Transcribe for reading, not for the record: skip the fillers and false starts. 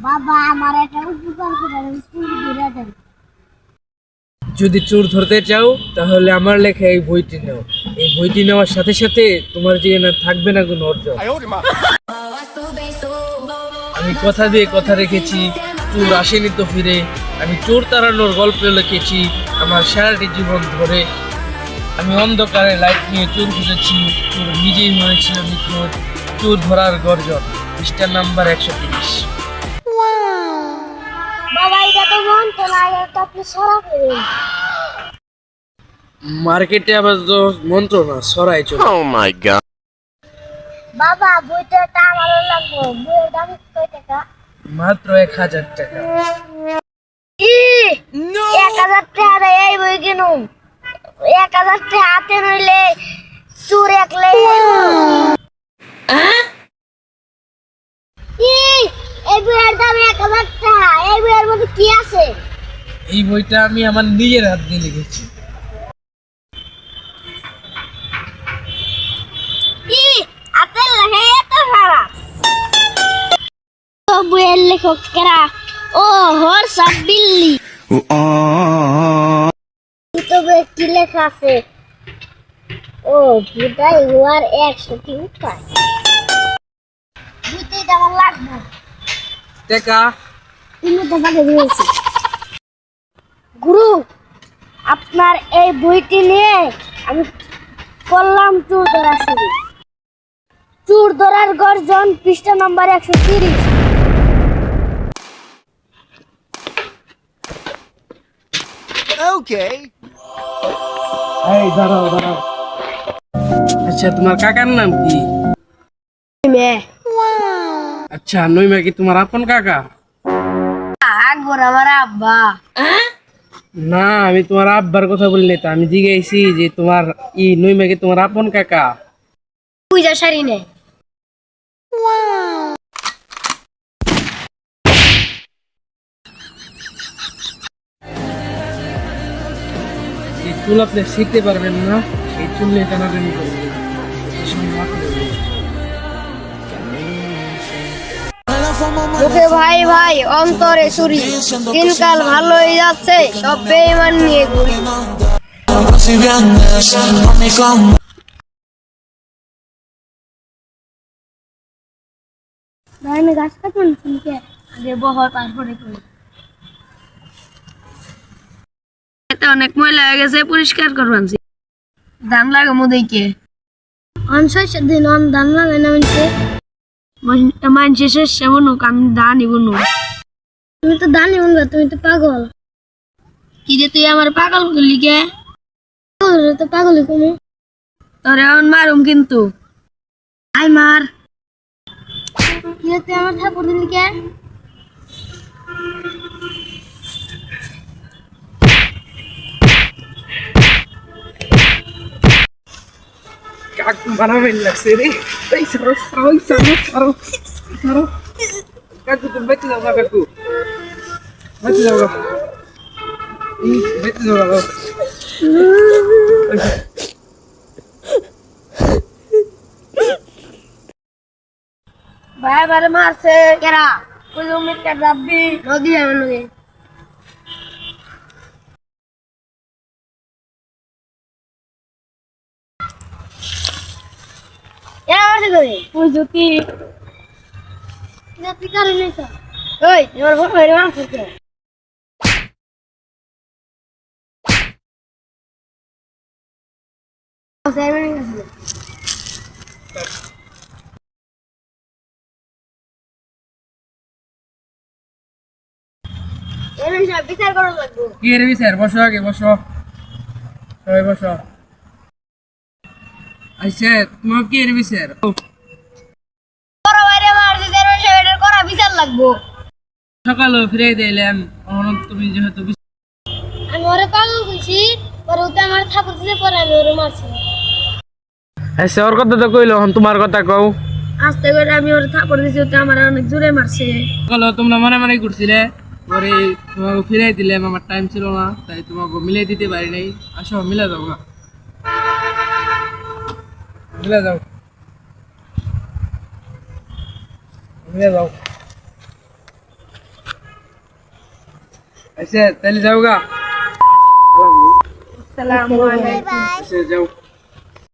বাবা আমার একটা উপকার করে স্কুল ঘুরে দেন। যদি চোর ধরতে চাও তাহলে আমার লেখা এই বইটি নাও। এই বইটি নেওয়ার সাথে সাথে তোমার জীবনে থাকবে না কোনো অর্জন। আমি কথা দিয়ে কথা রেখেছি, চোর আসেনি তো ফিরে। আমি চোর তাড়ানোর গল্প লিখেছি আমার সারাটি জীবন ধরে। আমি অন্ধকারে লাইট নিয়ে চোর খুঁজেছি, চোর নিজেই হয়েছিল নিখোঁজ। চোর ধরার গর্জন, পৃষ্ঠা নাম্বার 130। বাবা এটা তো মন তো না, এটা আপনি সরা করেন। মার্কেটে আবার তো মন্ত্র না সরাই চলে। বাবা বইটা আমারও লাগবে, বইয়ের দাম কত টাকা? মাত্র 1000 টাকা। 1000 টাকা এই বই কিনুম। 1000 টাকা হাতে নইলে চোর একলে এই বইয়ের দাম 1000 টাকা। এই বইয়ের মধ্যে কি আছে? এই বইটা আমি আমার নিজের হাত দিয়ে লিখেছি। আপেল লেখা এত খারাপ। তো বইয়ের লেখক কেরা? ও হর্ষাপ বিল্লি। তো বইয়ে কি লেখা আছে? ও বুধাই হওয়ার 100টি উপায়। বুঝতে আমার লাগবে টাকা তুমি তো বাগে দিয়েছি। গুরু আপনার এই বইটি নিয়ে আমি করলাম চোর ধরা শুরু। চোর ধরার গর্জন, পৃষ্ঠা নাম্বার 130। এই দাঁড়াও দাঁড়াও। আচ্ছা তোমার কাকার নাম কি? আচ্ছা নইমা কি তোমার আপন কাকা? আকবর আমার আব্বা। না আমি তোমার আব্বার কথা বলিনি তো, আমি জিজ্ঞাসি যে তোমার নইমা কি তোমার আপন কাকা? পূজা সারি নেই। এই চুল আপনি শিখতে পারবেন না, এই চুল নিয়ে টানাটানি করবেন। এসব না করবেন। মুখে ভাই ভাই অন্তরে ছুরি, দিনকাল ভালোই যাচ্ছে, সব বেঈমান নিয়ে ঘুরি। ভাই আমি গাছ কাটুন শুনকে আগে বহর তারপরে করি। এতে অনেক ময়লা হয়ে গেছে, পরিষ্কার করবান। দাম লাগে মুদেইকে অনশয় দিন অন দাম লাগে না মিনছে। মানছে শেষে বনুক, আমি দানি বনু। তুমি তো দানি বলবা, তুমি তো পাগল। কি রে তুই আমার পাগল করলি কে? পাগল তো পাগলই কমু। তোরে এখন মারুম কিন্তু। আই মার। কি রে তুই আমার থাপড় দিলি কে? কাকু বানাবেন লাগছে রে। এই সরো সরো সরো সরো সরো। কাকু তুমি বেঁচে যাও না কাকু, বেঁচে যাও গা। বেঁচে যাও গা। ভাই আমারে মারছে। কেরা কই জমি কাট যাবি? নদী আমার নদী। এরা মারছে করে তুই যদি তুই কারণ নেই তো। ওই এবার বড় হয়ে মারছে কে? বিচার করা লাগবে। কি রে স্যার, বসো আগে বসো, সবাই বসো। আচ্ছা তোমার কি রে স্যার? বড় বাইরে মারছে এটার করা বিচার লাগবো। সকালেও ফিরে দিলাম, তুমি যেহেতু আমি ওরে পাগল কইছি, পরে ওতে আমার থাপড় দিতে পরে আমি ওরে মারছি। আচ্ছা ওর কথা তো কইলো, তোমার কথা কও। আস্তে করে আমি ওর থাপড় দিছি, ওতে আমার অনেক জোরে মারছে। সকালে তোমরা মনে মনে করছিলে, পরে তোমাকে ফিরাই দিলাম, আমার টাইম ছিল না তাই তোমাকে মিলাই দিতে পারি নাই। আসো মিলে যাও না, মিলে যাও, মিলে যাও। আচ্ছা তাহলে যাও গা আসসালামু আলাইকুম। আচ্ছা যাও